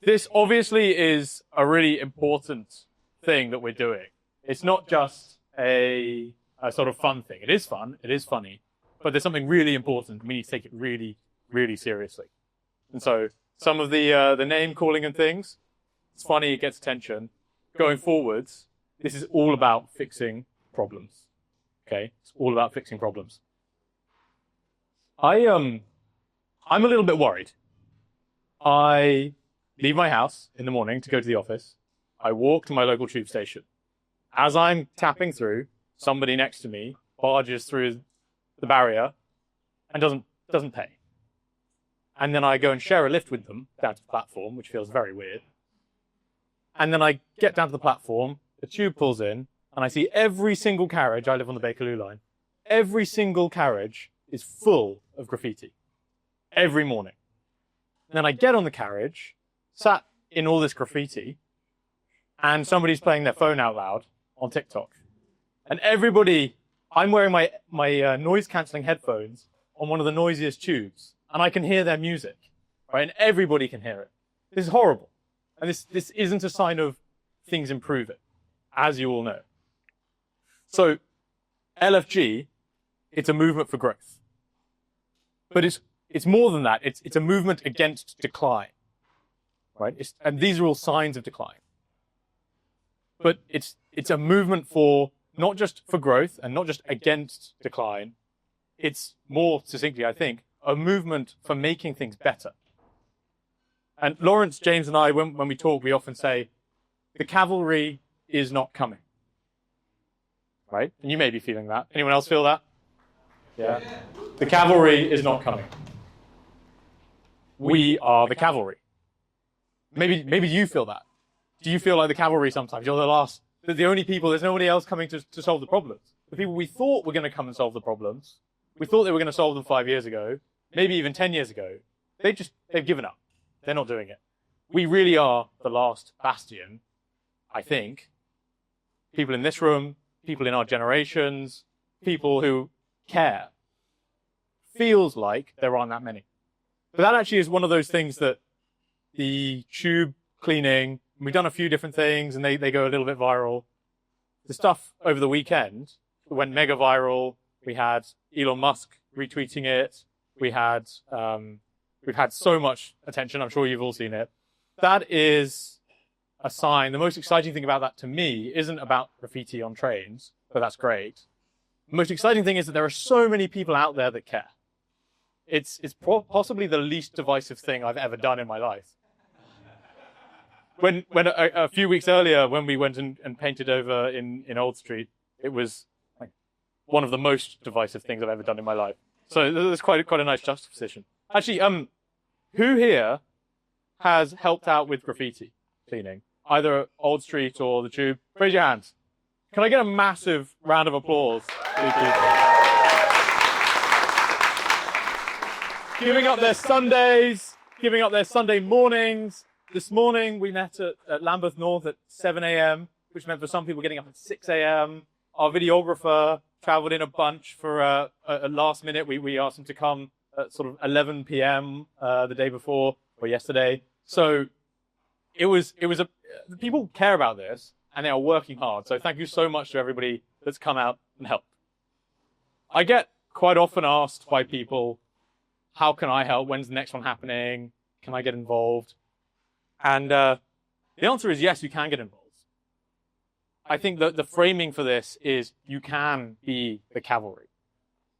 this obviously is a really important thing that we're doing. It's not just a sort of fun thing. It is fun, it is funny, but there's something really important. We need to take it really, really seriously. And so some of the name calling and things, it's funny, it gets attention. Going forwards, this is all about fixing problems. Okay? It's all about fixing problems. I'm a little bit worried. I leave my house in the morning to go to the office. I walk to my local tube station. As I'm tapping through, somebody next to me barges through the barrier and doesn't pay. And then I go and share a lift with them down to the platform, which feels very weird. And then I get down to the platform, the tube pulls in, and I see every single carriage, I live on the Bakerloo line, every single carriage is full of graffiti. Every morning. And then I get on the carriage, sat in all this graffiti, and somebody's playing their phone out loud on TikTok. And everybody, I'm wearing my noise-cancelling headphones on one of the noisiest tubes, and I can hear their music, right? And everybody can hear it. This is horrible. And this isn't a sign of things improving, as you all know. So, LFG, it's a movement for growth. But it's more than that. It's a movement against decline, right? And these are all signs of decline. But it's a movement for, not just for growth and not just against decline. It's more succinctly, I think, a movement for making things better. And Lawrence, James, and I, when we talk, we often say, the cavalry is not coming. Right? And you may be feeling that. Anyone else feel that? Yeah. The cavalry is not coming. We are the cavalry. Maybe you feel that. Do you feel like the cavalry sometimes? You're the only people, there's nobody else coming to solve the problems. The people we thought were going to come and solve the problems, we thought they were going to solve them 5 years ago, maybe even 10 years ago, they've given up. They're not doing it. We really are the last bastion, I think. People in this room, people in our generations, people who care. Feels like there aren't that many. But that actually is one of those things that the tube cleaning, we've done a few different things and they go a little bit viral. The stuff over the weekend went mega viral. We had Elon Musk retweeting it. We've had so much attention. I'm sure you've all seen it. That is a sign. The most exciting thing about that to me isn't about graffiti on trains, but that's great. The most exciting thing is that there are so many people out there that care. It's possibly the least divisive thing I've ever done in my life. When a few weeks earlier, when we went and painted over in Old Street, it was like one of the most divisive things I've ever done in my life. So there's quite a nice juxtaposition. Actually, who here has helped out with graffiti cleaning, either Old Street or the Tube? Raise your hands. Can I get a massive round of applause for these people? Giving up their Sundays, giving up their Sunday mornings. This morning we met at Lambeth North at 7 a.m., which meant for some people getting up at 6 a.m. Our videographer traveled in a bunch for a last minute. We asked him to come at sort of 11 p.m. The day before or yesterday. So people care about this and they are working hard. So thank you so much to everybody that's come out and helped. I get quite often asked by people, how can I help? When's the next one happening? Can I get involved? And the answer is yes, you can get involved. I think that the framing for this is you can be the cavalry.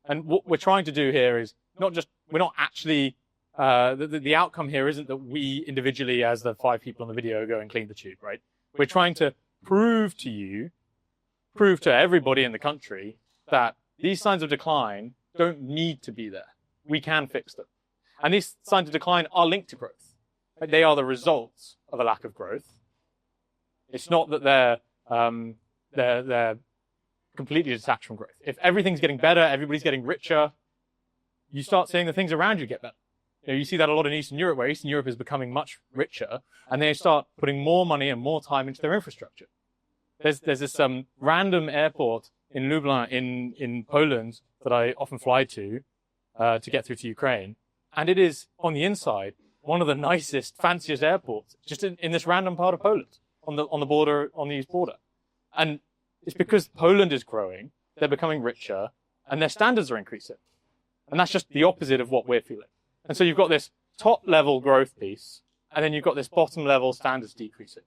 And what we're trying to do here is we're not actually, the outcome here isn't that we individually as the 5 people on the video go and clean the tube, right? We're trying to prove to everybody in the country that these signs of decline don't need to be there. We can fix them. And these signs of decline are linked to growth. They are the results of a lack of growth. It's not that they're completely detached from growth. If everything's getting better, everybody's getting richer, you start seeing the things around you get better. You see that a lot in Eastern Europe, where Eastern Europe is becoming much richer, and they start putting more money and more time into their infrastructure. There's this random airport in Lublin in Poland that I often fly to get through to Ukraine, and it is on the inside one of the nicest, fanciest airports, just in this random part of Poland, on the border, on the east border. And it's because Poland is growing, they're becoming richer, and their standards are increasing. And that's just the opposite of what we're feeling. And so you've got this top level growth piece, and then you've got this bottom level standards decreasing.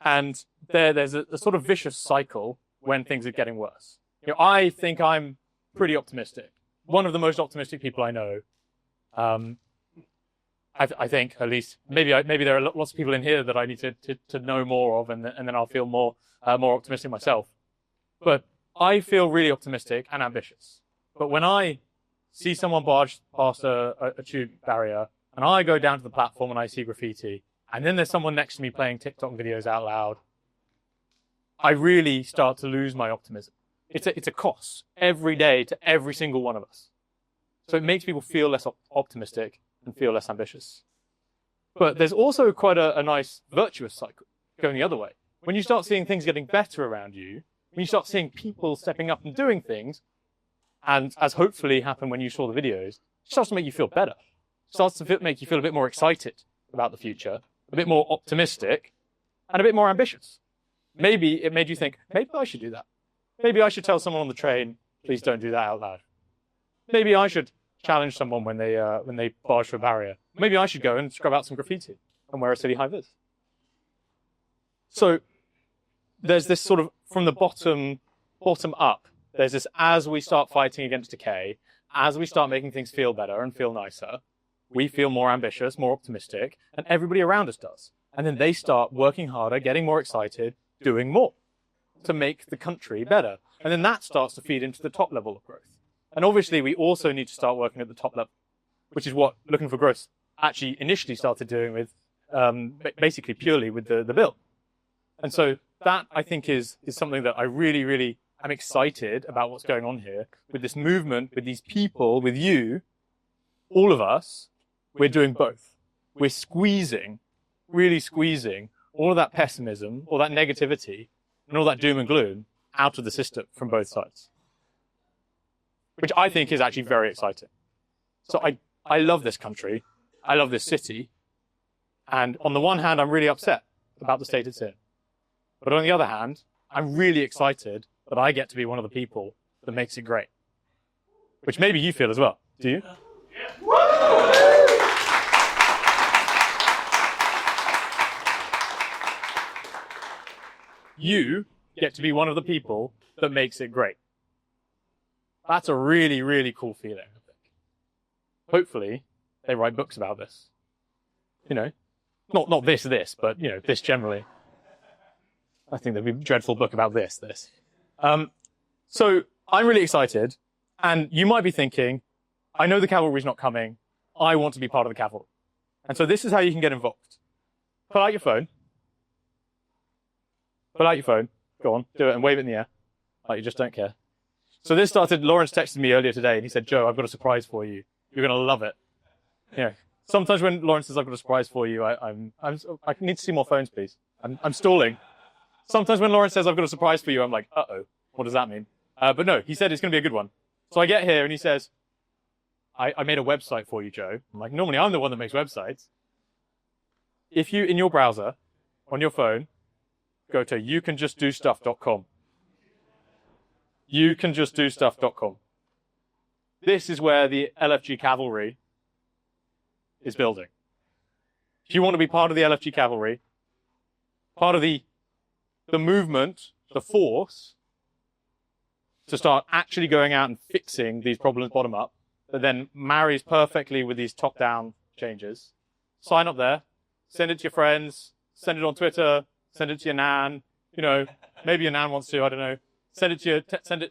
And there's a sort of vicious cycle when things are getting worse. I think I'm pretty optimistic. One of the most optimistic people I know. I think, at least, maybe there are lots of people in here that I need to know more of, and then I'll feel more optimistic myself. But I feel really optimistic and ambitious. But when I see someone barge past a tube barrier, and I go down to the platform and I see graffiti, and then there's someone next to me playing TikTok videos out loud, I really start to lose my optimism. It's a cost every day to every single one of us. So it makes people feel less optimistic and feel less ambitious. But there's also quite a nice virtuous cycle going the other way. When you start seeing things getting better around you, when you start seeing people stepping up and doing things, and as hopefully happened when you saw the videos, it starts to make you feel better. It starts to make you feel a bit more excited about the future, a bit more optimistic, and a bit more ambitious. Maybe it made you think, maybe I should do that. Maybe I should tell someone on the train, please don't do that out loud. Maybe I should challenge someone when they barge through a barrier. Maybe I should go and scrub out some graffiti and wear a silly high vis. So there's this sort of, from the bottom up, there's this, as we start fighting against decay, as we start making things feel better and feel nicer, we feel more ambitious, more optimistic, and everybody around us does. And then they start working harder, getting more excited, doing more to make the country better. And then that starts to feed into the top level of growth. And obviously, we also need to start working at the top level, which is what Looking for Growth actually initially started doing with, basically purely with the bill. And so that, I think, is something that I really, really am excited about what's going on here with this movement, with these people, with you, all of us. We're doing both. We're squeezing, really squeezing all of that pessimism, all that negativity, and all that doom and gloom out of the system from both sides, which I think is actually very exciting. So I love this country. I love this city. And on the one hand, I'm really upset about the state it's in. But on the other hand, I'm really excited that I get to be one of the people that makes it great. Which maybe you feel as well. Do you? Yeah. You get to be one of the people that makes it great. That's a really, really cool feeling, I think. Hopefully, they write books about this. Not this, but, this generally. I think there'd be a dreadful book about this. So I'm really excited, and you might be thinking, I know the cavalry's not coming. I want to be part of the cavalry. And so this is how you can get involved. Pull out your phone. Go on, do it and wave it in the air. Like you just don't care. So this started, Lawrence texted me earlier today and he said, Joe, I've got a surprise for you. You're going to love it. Sometimes when Lawrence says, I've got a surprise for you, I need to see more phones, please. I'm stalling. Sometimes when Lawrence says, I've got a surprise for you, I'm like, uh-oh, what does that mean? But no, he said it's going to be a good one. So I get here and he says, I made a website for you, Joe. I'm like, normally I'm the one that makes websites. If you, in your browser, on your phone, go to youcanjustdostuff.com. Youcanjustdostuff.com. This is where the LFG cavalry is building. If you want to be part of the LFG cavalry, part of the movement, the force, to start actually going out and fixing these problems bottom up, that then marries perfectly with these top-down changes, sign up there, send it to your friends, send it on Twitter, send it to your nan, maybe your nan wants to, I don't know. Send it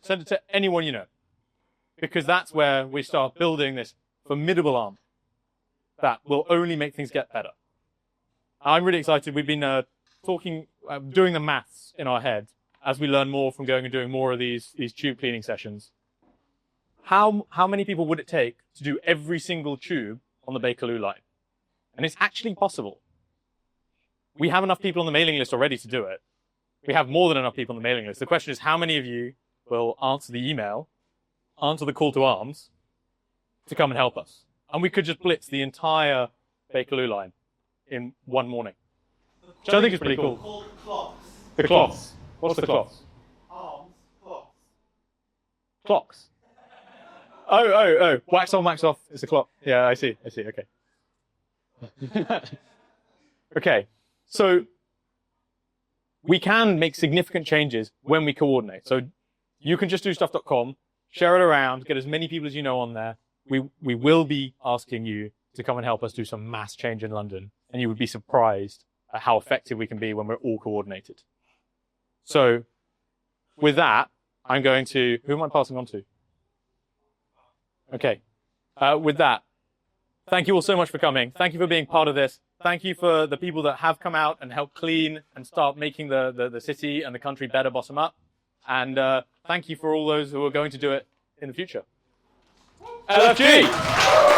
to anyone you know. Because that's where we start building this formidable army that will only make things get better. I'm really excited. We've been doing the maths in our head as we learn more from going and doing more of these tube cleaning sessions. How many people would it take to do every single tube on the Bakerloo line? And it's actually possible. We have enough people on the mailing list already to do it. We have more than enough people on the mailing list. The question is, how many of you will answer the email, answer the call to arms to come and help us? And we could just blitz the entire Bakerloo line in one morning. Which I think is pretty cool. Called clocks. The cloths. What's the cloths? Arms, clocks. Clocks. Oh. Wax on, wax off is the clock. Yeah, I see. Okay. Okay. So we can make significant changes when we coordinate. So you can just do stuff.com, share it around, get as many people as you know on there. We will be asking you to come and help us do some mass change in London, and you would be surprised at how effective we can be when we're all coordinated. So with that, I'm going to, who am I passing on to? Okay. With that, thank you all so much for coming. Thank you for being part of this. Thank you for the people that have come out and helped clean and start making the city and the country better bottom up. And thank you for all those who are going to do it in the future. LFG!